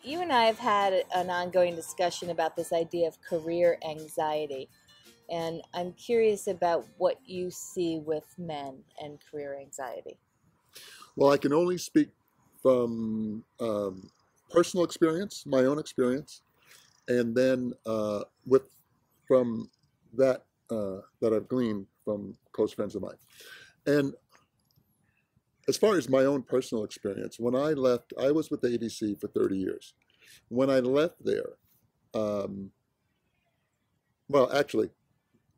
you and I have had an ongoing discussion about this idea of career anxiety. And I'm curious about what you see with men and career anxiety. Well, I can only speak from personal experience, my own experience, and then with from that I've gleaned from close friends of mine. And as far as my own personal experience, when I left, I was with the ABC for 30 years. When I left there, um, well, actually,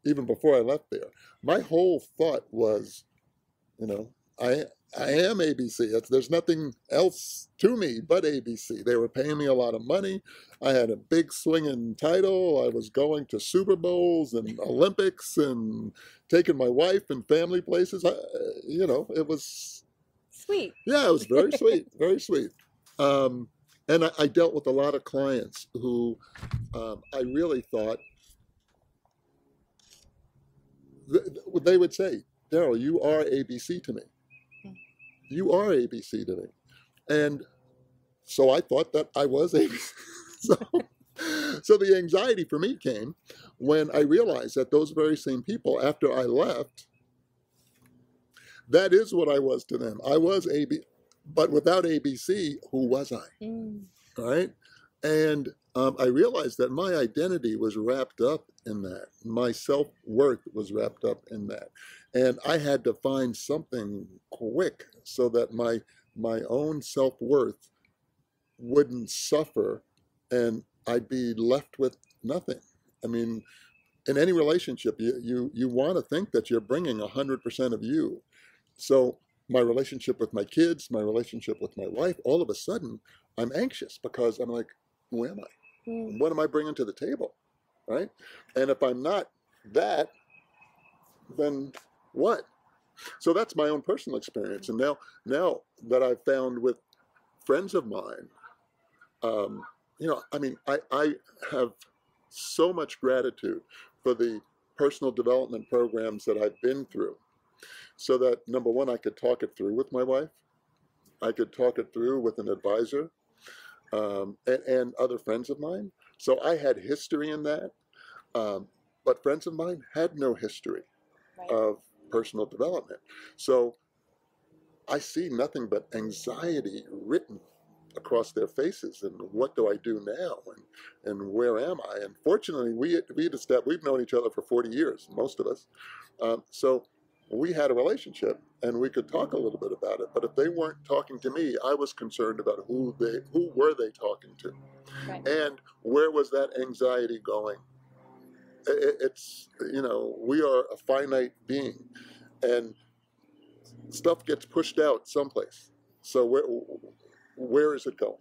even before I left there, my whole thought was, you know, I I am ABC. There's nothing else to me but ABC. They were paying me a lot of money. I had a big swinging title. I was going to Super Bowls and Olympics and taking my wife and family places. It was, Sweet. yeah, it was very sweet, very sweet. Um, and I dealt with a lot of clients who I really thought they would say, Darryl, you are ABC to me. You are ABC to me. And so I thought that I was ABC. so, so the anxiety for me came when I realized that those very same people, after I left, that is what I was to them. I was AB, but without ABC, who was I? Right? And I realized that my identity was wrapped up in that. My self-worth was wrapped up in that. And I had to find something quick so that my own self-worth wouldn't suffer and I'd be left with nothing. I mean, in any relationship, you want to think that you're bringing 100% of you. So my relationship with my kids, my relationship with my wife, all of a sudden, I'm anxious because I'm like, who am I? What am I bringing to the table, right? And if I'm not that, then what? So that's my own personal experience. And now that I've found with friends of mine, I have so much gratitude for the personal development programs that I've been through, so that number one, I could talk it through with my wife. I could talk it through with an advisor, and other friends of mine. So I had history in that, but friends of mine had no history of personal development. So I see nothing but anxiety written across their faces, and what do I do now, and where am I? And fortunately, we've known each other for 40 years, most of us. So we had a relationship, and we could talk a little bit about it. But if they weren't talking to me, I was concerned about who were they talking to, and where was that anxiety going? It's we are a finite being, and stuff gets pushed out someplace. So where is it going?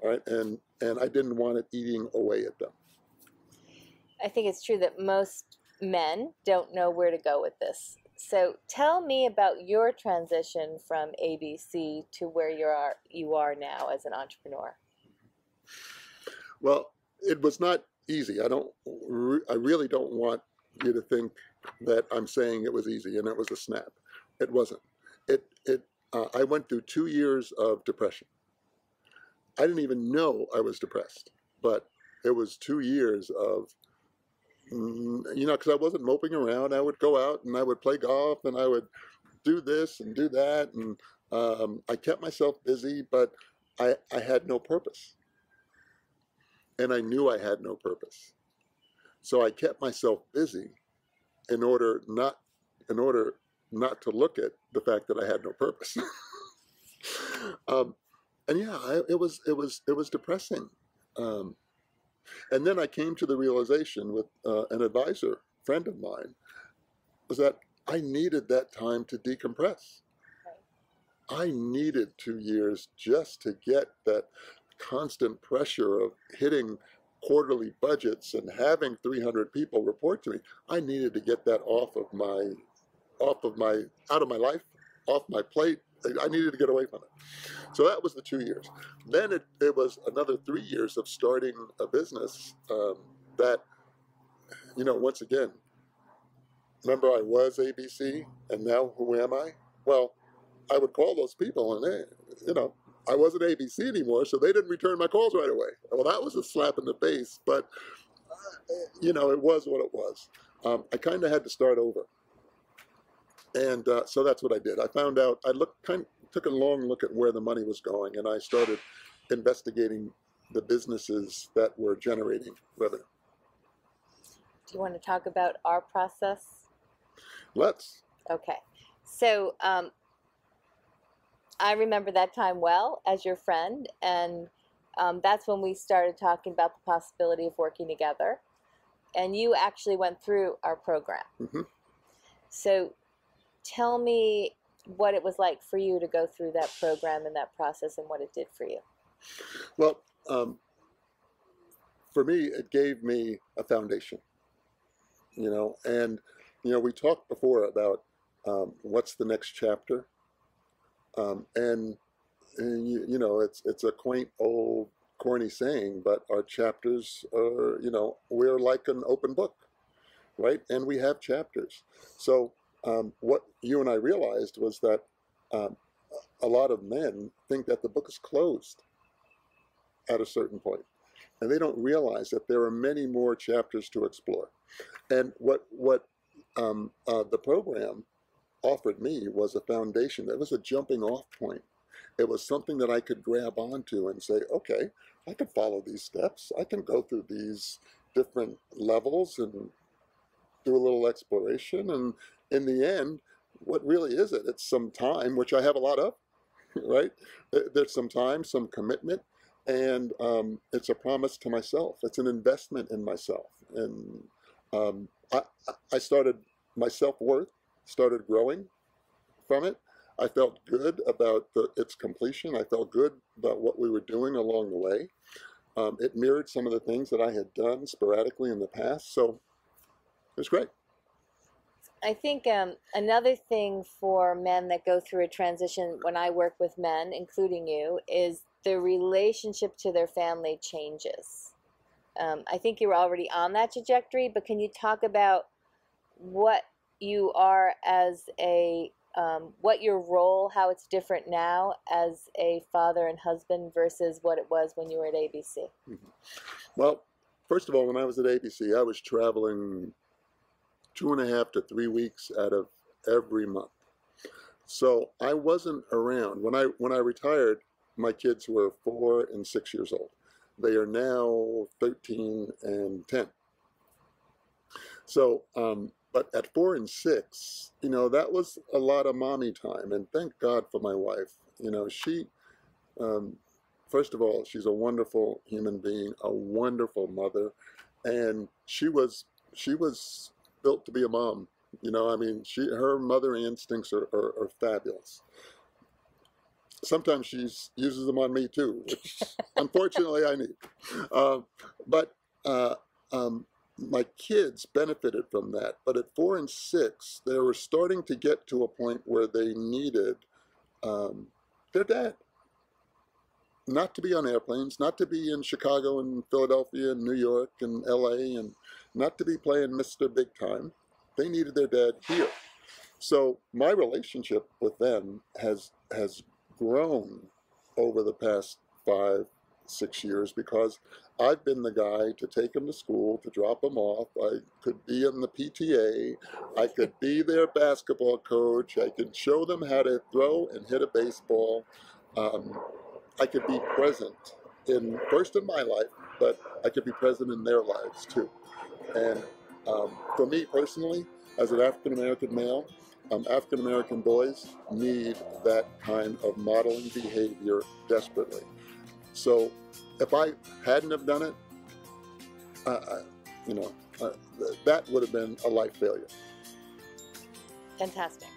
Right? And I didn't want it eating away at them. I think it's true that most men don't know where to go with this. So tell me about your transition from ABC to where you are now as an entrepreneur. Well, it was not easy. I really don't want you to think that I'm saying it was easy and it was a snap. It wasn't. I went through 2 years of depression. I didn't even know I was depressed, but it was 2 years of, because I wasn't moping around. I would go out and I would play golf and I would do this and do that. And I kept myself busy, but I had no purpose. And I knew I had no purpose. So I kept myself busy in order not to look at the fact that I had no purpose. And yeah, it was depressing. And then I came to the realization with an advisor friend of mine was that I needed that time to decompress. I needed 2 years just to get that constant pressure of hitting quarterly budgets and having 300 people report to me. I needed to get that out of my life, off my plate. I needed to get away from it. So that was the 2 years. Then it was another 3 years of starting a business that, once again, remember I was ABC and now who am I? Well, I would call those people and I wasn't ABC anymore, so they didn't return my calls right away. Well, that was a slap in the face, but you know, it was what it was. I kind of had to start over, and so that's what I did. I found out. Took a long look at where the money was going, and I started investigating the businesses that were generating revenue. Do you want to talk about our process? Let's. Okay. So I remember that time well as your friend, and that's when we started talking about the possibility of working together. And you actually went through our program. Mm-hmm. So tell me what it was like for you to go through that program and that process and what it did for you. Well, for me, it gave me a foundation, you know, and, you know, we talked before about what's the next chapter. And you know, it's a quaint old corny saying, but our chapters are, you know, we're like an open book, right? And we have chapters. So what you and I realized was that a lot of men think that the book is closed at a certain point, and they don't realize that there are many more chapters to explore. And what the program offered me was a foundation. That was a jumping off point. It was something that I could grab onto and say, okay, I can follow these steps. I can go through these different levels and do a little exploration. And in the end, what really is it? It's some time, which I have a lot of, right? There's some time, some commitment, and it's a promise to myself. It's an investment in myself. And I started, my self-worth started growing from it. I felt good about its completion. I felt good about what we were doing along the way. It mirrored some of the things that I had done sporadically in the past, so it was great. I think another thing for men that go through a transition, when I work with men, including you, is the relationship to their family changes. I think you're already on that trajectory, but can you talk about what you are as a what your role, how it's different now as a father and husband versus what it was when you were at ABC? Mm-hmm. Well, first of all, when I was at ABC, I was traveling 2.5 to 3 weeks out of every month. So I wasn't around. When I retired, my kids were 4 and 6 years old. They are now 13 and 10. So, but at 4 and 6, you know, that was a lot of mommy time. And thank God for my wife. You know, she, first of all, she's a wonderful human being, a wonderful mother. And she was built to be a mom. You know, I mean, her mother instincts are fabulous. Sometimes she uses them on me too, which unfortunately I need. But my kids benefited from that. But at 4 and 6, they were starting to get to a point where they needed their dad. Not to be on airplanes, not to be in Chicago and Philadelphia and New York and LA, and not to be playing Mr. Big Time. They needed their dad here. So my relationship with them has grown over the past 5, 6 years because I've been the guy to take them to school, to drop them off. I could be in the PTA. I could be their basketball coach. I could show them how to throw and hit a baseball. I could be present first in my life, but I could be present in their lives too. And for me personally, as an African-American male, African-American boys need that kind of modeling behavior desperately. So if I hadn't have done it, that would have been a life failure. Fantastic.